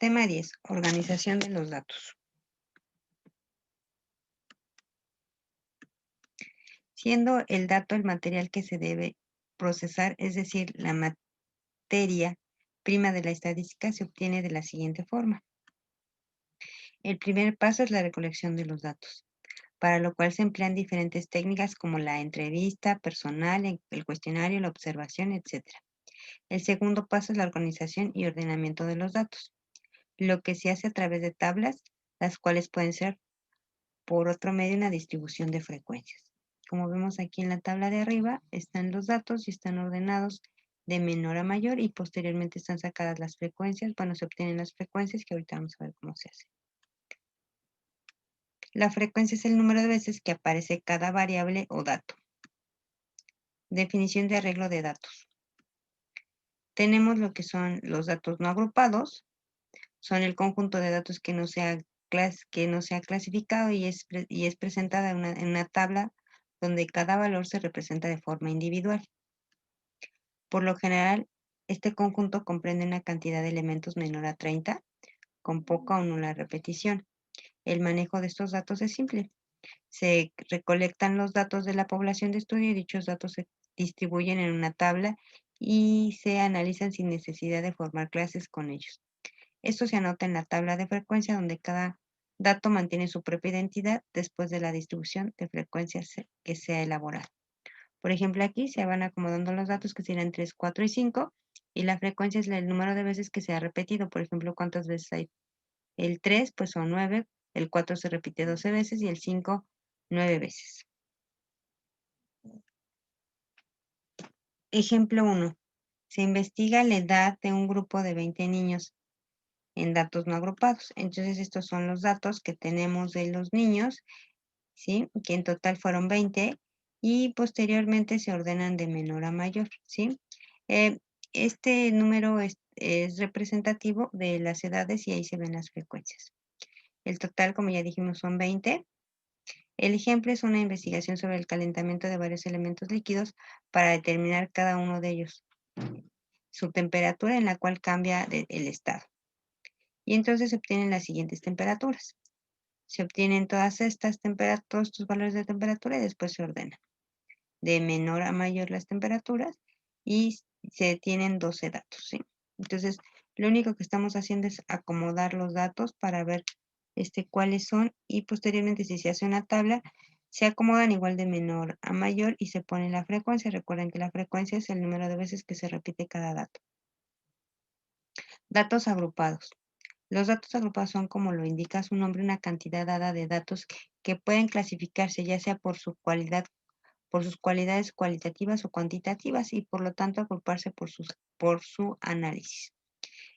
Tema 10. Organización de los datos. Siendo el dato el material que se debe procesar, es decir, la materia prima de la estadística, se obtiene de la siguiente forma. El primer paso es la recolección de los datos, para lo cual se emplean diferentes técnicas como la entrevista personal, el cuestionario, la observación, etc. El segundo paso es la organización y ordenamiento de los datos, lo que se hace a través de tablas, las cuales pueden ser por otro medio una distribución de frecuencias. Como vemos aquí en la tabla de arriba, están los datos y están ordenados de menor a mayor y posteriormente están sacadas las frecuencias. Bueno, se obtienen las frecuencias que ahorita vamos a ver cómo se hace. La frecuencia es el número de veces que aparece cada variable o dato. Definición de arreglo de datos. Tenemos lo que son los datos no agrupados. Son el conjunto de datos que no se ha clasificado y es presentada en una tabla donde cada valor se representa de forma individual. Por lo general, este conjunto comprende una cantidad de elementos menor a 30, con poca o nula repetición. El manejo de estos datos es simple. Se recolectan los datos de la población de estudio y dichos datos se distribuyen en una tabla y se analizan sin necesidad de formar clases con ellos. Esto se anota en la tabla de frecuencia donde cada dato mantiene su propia identidad después de la distribución de frecuencias que se ha elaborado. Por ejemplo, aquí se van acomodando los datos que serían 3, 4 y 5 y la frecuencia es el número de veces que se ha repetido. Por ejemplo, ¿cuántas veces hay? El 3 pues son 9, el 4 se repite 12 veces y el 5 9 veces. Ejemplo 1. Se investiga la edad de un grupo de 20 niños en datos no agrupados. Entonces, estos son los datos que tenemos de los niños, ¿sí? Que en total fueron 20 y posteriormente se ordenan de menor a mayor, ¿sí? Este número es representativo de las edades y ahí se ven las frecuencias. El total, como ya dijimos, son 20. El ejemplo es una investigación sobre el calentamiento de varios elementos líquidos para determinar cada uno de ellos, su temperatura en la cual cambia el estado. Y entonces se obtienen las siguientes temperaturas. Se obtienen todas estas temperaturas, todos estos valores de temperatura y después se ordenan de menor a mayor las temperaturas y se tienen 12 datos, ¿sí? Entonces, lo único que estamos haciendo es acomodar los datos para ver cuáles son y posteriormente si se hace una tabla, se acomodan igual de menor a mayor y se pone la frecuencia. Recuerden que la frecuencia es el número de veces que se repite cada dato. Datos agrupados. Los datos agrupados son, como lo indica su nombre, una cantidad dada de datos que pueden clasificarse ya sea por sus cualidades cualitativas o cuantitativas y por lo tanto agruparse por su análisis.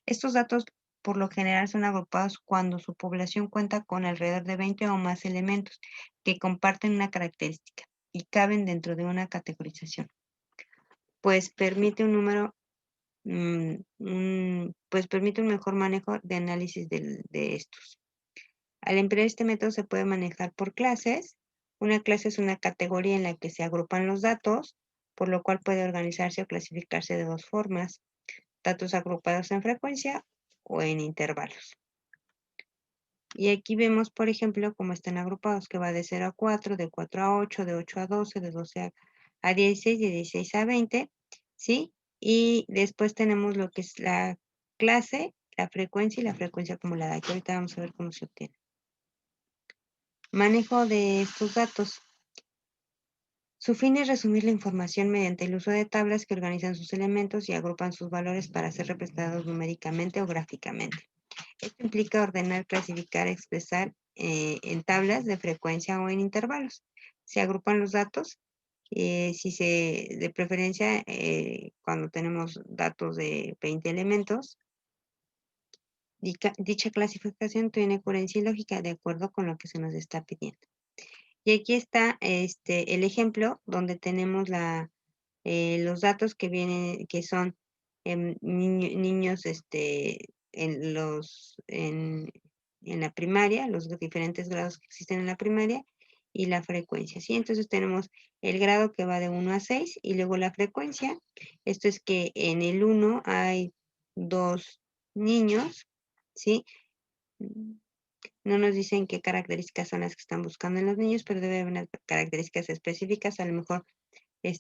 Estos datos por lo general son agrupados cuando su población cuenta con alrededor de 20 o más elementos que comparten una característica y caben dentro de una categorización, pues permite permite un mejor manejo de análisis de estos. Al emplear este método se puede manejar por clases. Una clase es una categoría en la que se agrupan los datos, por lo cual puede organizarse o clasificarse de dos formas: datos agrupados en frecuencia o en intervalos. Y aquí vemos, por ejemplo, cómo están agrupados, que va de 0 a 4, de 4 a 8, de 8 a 12, de 12 a 16, de 16 a 20, ¿sí? Y después tenemos lo que es la clase, la frecuencia y la frecuencia acumulada, que ahorita vamos a ver cómo se obtiene. Manejo de estos datos. Su fin es resumir la información mediante el uso de tablas que organizan sus elementos y agrupan sus valores para ser representados numéricamente o gráficamente. Esto implica ordenar, clasificar, expresar en tablas de frecuencia o en intervalos. Se agrupan los datos, de preferencia, cuando tenemos datos de 20 elementos, dicha clasificación tiene coherencia y lógica de acuerdo con lo que se nos está pidiendo. Y aquí está el ejemplo donde tenemos los datos que son niños en la primaria, los diferentes grados que existen en la primaria y la frecuencia, ¿sí? Entonces tenemos el grado que va de 1 a 6 y luego la frecuencia. Esto es que en el 1 hay 2 niños ¿sí? No nos dicen qué características son las que están buscando en los niños, pero debe haber unas características específicas, a lo mejor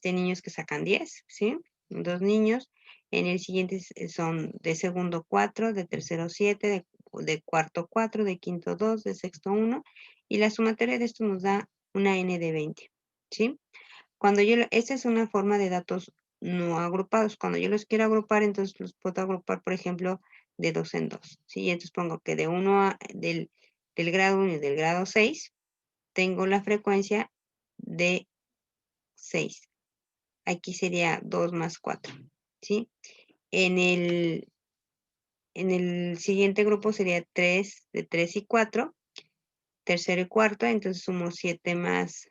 niños que sacan 10, ¿sí? 2 niños. En el siguiente son de segundo 4, de tercero 7, de cuarto 4, de quinto 2, de sexto 1. Y la sumatoria de esto nos da una n de 20, ¿sí? Esta es una forma de datos no agrupados. Cuando yo los quiero agrupar, entonces los puedo agrupar, por ejemplo, de 2 en 2, ¿sí? Entonces pongo que del grado 1 y del grado 6, tengo la frecuencia de 6. Aquí sería 2 más 4, ¿sí? En el siguiente grupo sería 3, de 3 y 4, tercero y cuarto, entonces sumo 7 más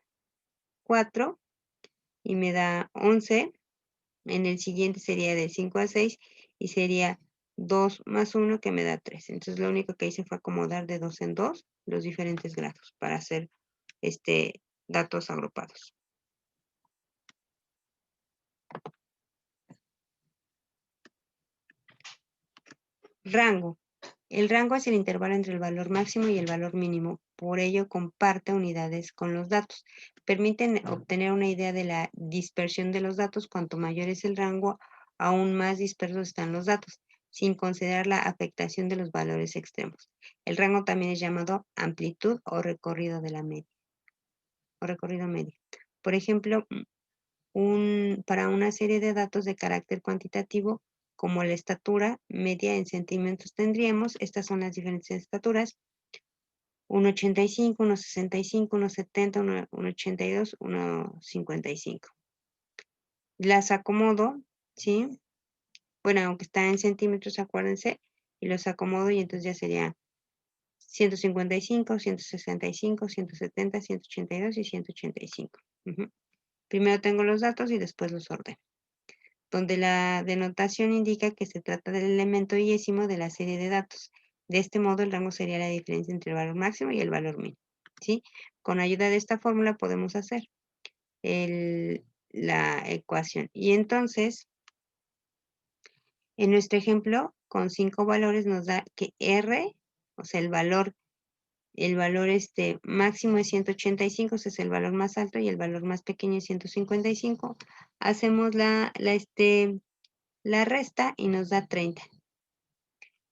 4 y me da 11. En el siguiente sería de 5 a 6 y sería 2 más 1 que me da 3. Entonces lo único que hice fue acomodar de 2 en 2 los diferentes grados para hacer datos agrupados. Rango. El rango es el intervalo entre el valor máximo y el valor mínimo. Por ello, comparte unidades con los datos. Permiten obtener una idea de la dispersión de los datos. Cuanto mayor es el rango, aún más dispersos están los datos, sin considerar la afectación de los valores extremos. El rango también es llamado amplitud o recorrido de la media, o recorrido medio. Por ejemplo, para una serie de datos de carácter cuantitativo, como la estatura media en centímetros tendríamos, estas son las diferentes estaturas: 1,85, 1,65, 1,70, 1,82, 1,55. Las acomodo, ¿sí? Bueno, aunque está en centímetros, acuérdense, y los acomodo y entonces ya sería 155, 165, 170, 182 y 185. Primero tengo los datos y después los ordeno, donde la denotación indica que se trata del elemento yésimo de la serie de datos. De este modo, el rango sería la diferencia entre el valor máximo y el valor mínimo, ¿sí? Con ayuda de esta fórmula podemos hacer la ecuación. Y entonces, en nuestro ejemplo, con 5 valores nos da que R, o sea, el valor máximo es 185, ese es el valor más alto, y el valor más pequeño es 155. Hacemos la resta y nos da 30.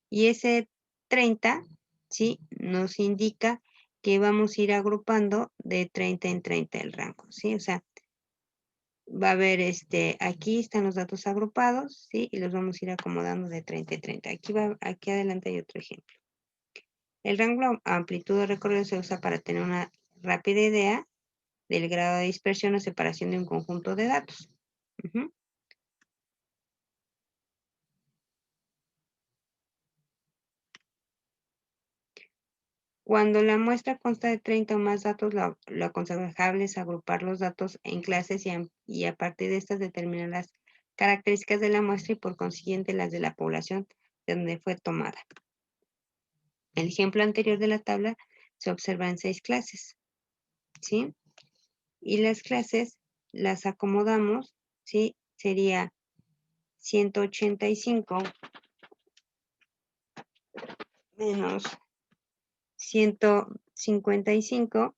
Y ese 30, ¿sí? Nos indica que vamos a ir agrupando de 30 en 30 el rango, ¿sí? O sea, va a haber aquí están los datos agrupados, ¿sí? Y los vamos a ir acomodando de 30 en 30. Aquí adelante hay otro ejemplo. El rango amplitud o recorrido se usa para tener una rápida idea del grado de dispersión o separación de un conjunto de datos. Cuando la muestra consta de 30 o más datos, lo aconsejable es agrupar los datos en clases y a partir de estas determinar las características de la muestra y por consiguiente las de la población de donde fue tomada. El ejemplo anterior de la tabla se observa en 6 clases, ¿sí? Y las clases las acomodamos, ¿sí? Sería 185 menos 155,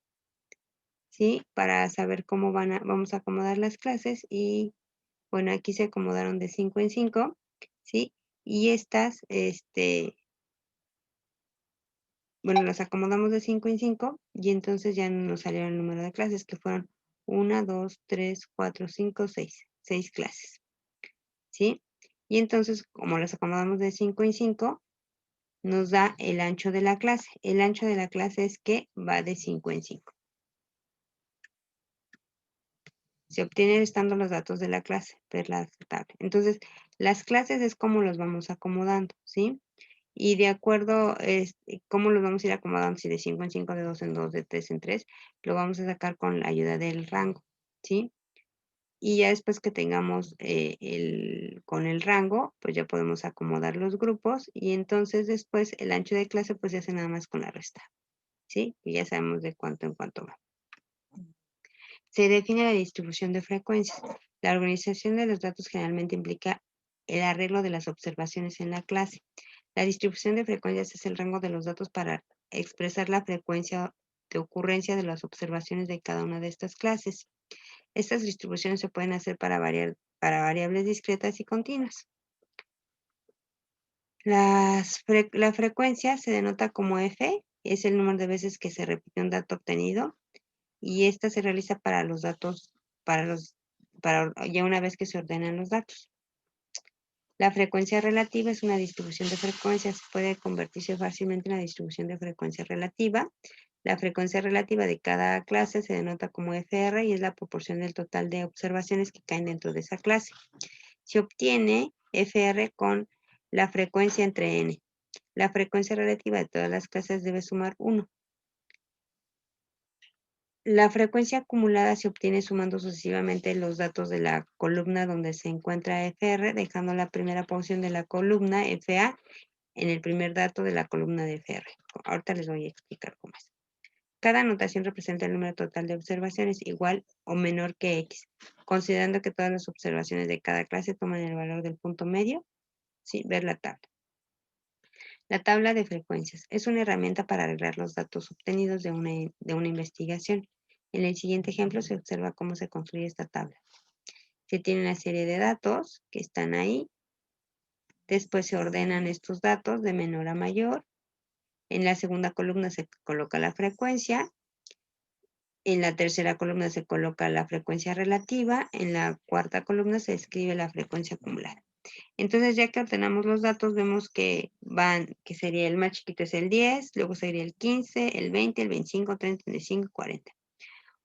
¿sí? Para saber cómo vamos a acomodar las clases. Y bueno, aquí se acomodaron de 5 en 5, ¿sí? Y estas, bueno, las acomodamos de 5 en 5 y entonces ya nos salieron el número de clases, que fueron 1, 2, 3, 4, 5, 6. 6 clases, ¿sí? Y entonces, como las acomodamos de 5 en 5, nos da el ancho de la clase. El ancho de la clase es que va de 5 en 5. Se obtiene estando los datos de la clase, ver la tabla. Entonces, las clases es como los vamos acomodando, ¿sí? Y de acuerdo cómo los vamos a ir acomodando, si de 5 en 5, de 2 en 2, de 3 en 3, lo vamos a sacar con la ayuda del rango, ¿sí? Y ya después que tengamos con el rango, pues ya podemos acomodar los grupos y entonces después el ancho de clase pues se hace nada más con la resta, ¿sí? Y ya sabemos de cuánto en cuánto va. Se define la distribución de frecuencias. La organización de los datos generalmente implica el arreglo de las observaciones en la clase. La distribución de frecuencias es el rango de los datos para expresar la frecuencia de ocurrencia de las observaciones de cada una de estas clases. Estas distribuciones se pueden hacer para variables discretas y continuas. La frecuencia se denota como F, es el número de veces que se repite un dato obtenido, y esta se realiza para los datos, ya una vez que se ordenan los datos. La frecuencia relativa es una distribución de frecuencias, puede convertirse fácilmente en la distribución de frecuencia relativa. La frecuencia relativa de cada clase se denota como FR y es la proporción del total de observaciones que caen dentro de esa clase. Se obtiene FR con la frecuencia entre n. La frecuencia relativa de todas las clases debe sumar 1. La frecuencia acumulada se obtiene sumando sucesivamente los datos de la columna donde se encuentra FR, dejando la primera posición de la columna FA en el primer dato de la columna de FR. Ahorita les voy a explicar cómo es. Cada notación representa el número total de observaciones igual o menor que X, considerando que todas las observaciones de cada clase toman el valor del punto medio. Sí, ver la tabla. La tabla de frecuencias es una herramienta para arreglar los datos obtenidos de una investigación. En el siguiente ejemplo se observa cómo se construye esta tabla. Se tiene una serie de datos que están ahí. Después se ordenan estos datos de menor a mayor. En la segunda columna se coloca la frecuencia. En la tercera columna se coloca la frecuencia relativa. En la cuarta columna se escribe la frecuencia acumulada. Entonces, ya que ordenamos los datos, vemos que que sería el más chiquito es el 10, luego sería el 15, el 20, el 25, 30, 35, 40.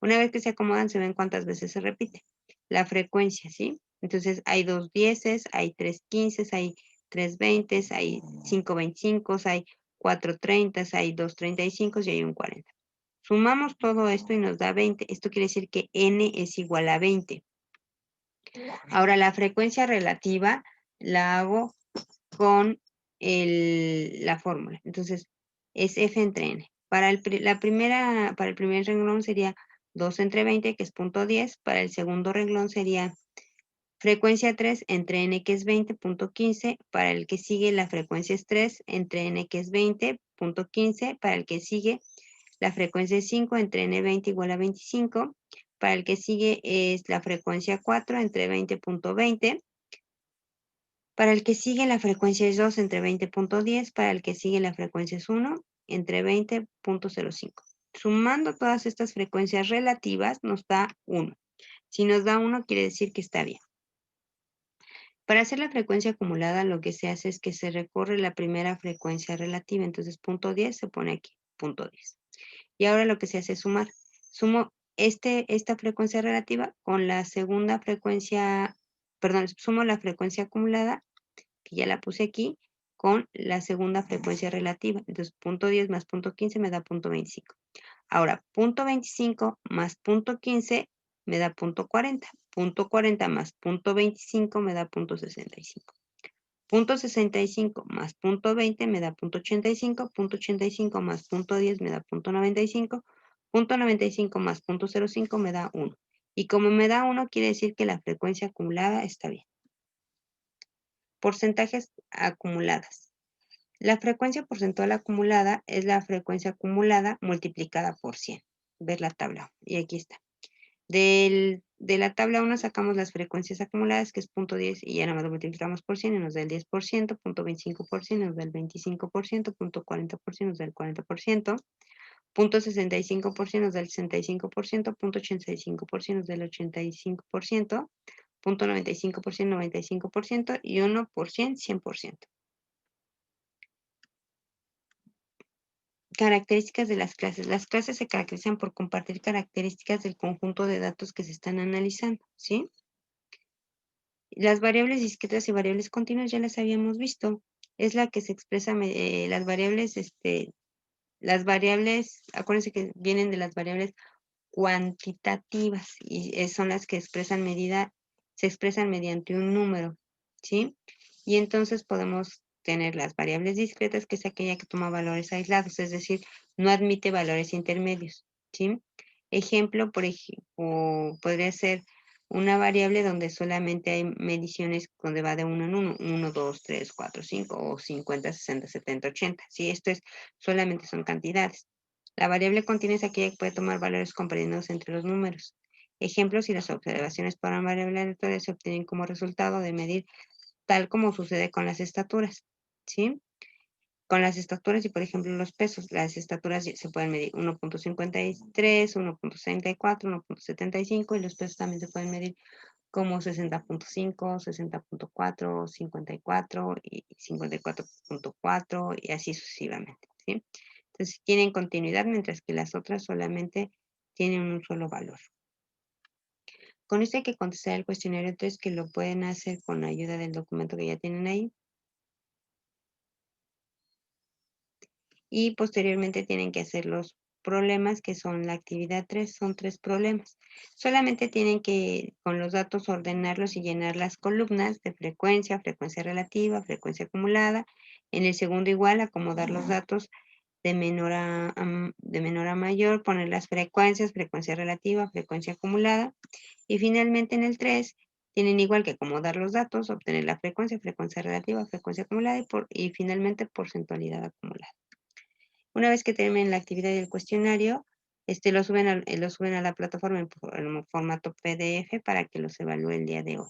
Una vez que se acomodan, se ven cuántas veces se repite. La frecuencia, ¿sí? Entonces, hay 2 10, hay 3 15, hay 3 20, hay 5 25, hay 4 30, hay 2 35 y hay un 40. Sumamos todo esto y nos da 20. Esto quiere decir que n es igual a 20. Ahora, la frecuencia relativa la hago con la fórmula. Entonces, es F entre N. Para el primer renglón sería 2 entre 20, que es 0.10. Para el segundo renglón sería frecuencia 3 entre N, que es 20.15. Para el que sigue, la frecuencia es 3 entre N, que es 20.15. Para el que sigue, la frecuencia es 5 entre N20 igual a 25. Para el que sigue es la frecuencia 4 entre 20.20. Para el que sigue la frecuencia es 2 entre 20.10. Para el que sigue la frecuencia es 1 entre 20.05. Sumando todas estas frecuencias relativas nos da 1. Si nos da 1 quiere decir que está bien. Para hacer la frecuencia acumulada lo que se hace es que se recorre la primera frecuencia relativa. Entonces 0.10 se pone aquí, 0.10. Y ahora lo que se hace es sumar. Sumo esta frecuencia relativa con la segunda frecuencia, perdón, sumo la frecuencia acumulada, que ya la puse aquí, con la segunda frecuencia relativa. Entonces 0.10 más 0.15 me da 0.25. Ahora 0.25 más 0.15 me da 0.40. 0.40 más 0.25 me da 0.65. 0.65 más 0.20 me da 0.85, 0.85 más 0.10 me da 0.95, 0.95 más 0.05 me da 1. Y como me da 1, quiere decir que la frecuencia acumulada está bien. Porcentajes acumuladas. La frecuencia porcentual acumulada es la frecuencia acumulada multiplicada por 100. Ver la tabla. Y aquí está. De la tabla 1 sacamos las frecuencias acumuladas, que es 0.10, y ya nada más lo multiplicamos por 100 y nos da el 10%, 0.25% nos da el 25%, 0.40% nos da el 40%, 0.65% nos da el 65%, 0.85% nos da el 85%, 0.95% 95% y 1%, 100%. Características de las clases. Las clases se caracterizan por compartir características del conjunto de datos que se están analizando, ¿sí? Las variables discretas y variables continuas ya las habíamos visto. Es la que se expresa, las variables, acuérdense que vienen de las variables cuantitativas y son las que se expresan mediante un número, ¿sí? Y entonces podemos tener las variables discretas, que es aquella que toma valores aislados, es decir, no admite valores intermedios, ¿sí? Ejemplo, por ejemplo, podría ser una variable donde solamente hay mediciones donde va de uno en uno, 1, 2, 3, 4, 5 o 50, 60, 70, 80. Si esto es, solamente son cantidades. La variable continua es aquella que puede tomar valores comprendidos entre los números. Ejemplos y las observaciones para una variable aleatoria se obtienen como resultado de medir tal como sucede con las estaturas, ¿sí? Con las estaturas y, por ejemplo, los pesos, las estaturas se pueden medir 1.53, 1.64, 1.75 y los pesos también se pueden medir como 60.5, 60.4, 54 y 54.4 y así sucesivamente, ¿sí? Entonces tienen continuidad mientras que las otras solamente tienen un solo valor. Con esto hay que contestar el cuestionario 3 que lo pueden hacer con la ayuda del documento que ya tienen ahí. Y posteriormente tienen que hacer los problemas que son la actividad 3, son 3 problemas. Solamente tienen que con los datos ordenarlos y llenar las columnas de frecuencia, frecuencia relativa, frecuencia acumulada. En el segundo igual acomodar los datos de menor a mayor, poner las frecuencias, frecuencia relativa, frecuencia acumulada. Y finalmente en el 3 tienen igual que acomodar los datos, obtener la frecuencia, frecuencia relativa, frecuencia acumulada y finalmente porcentualidad acumulada. Una vez que terminen la actividad y el cuestionario, lo suben a la plataforma en formato PDF para que los evalúe el día de hoy.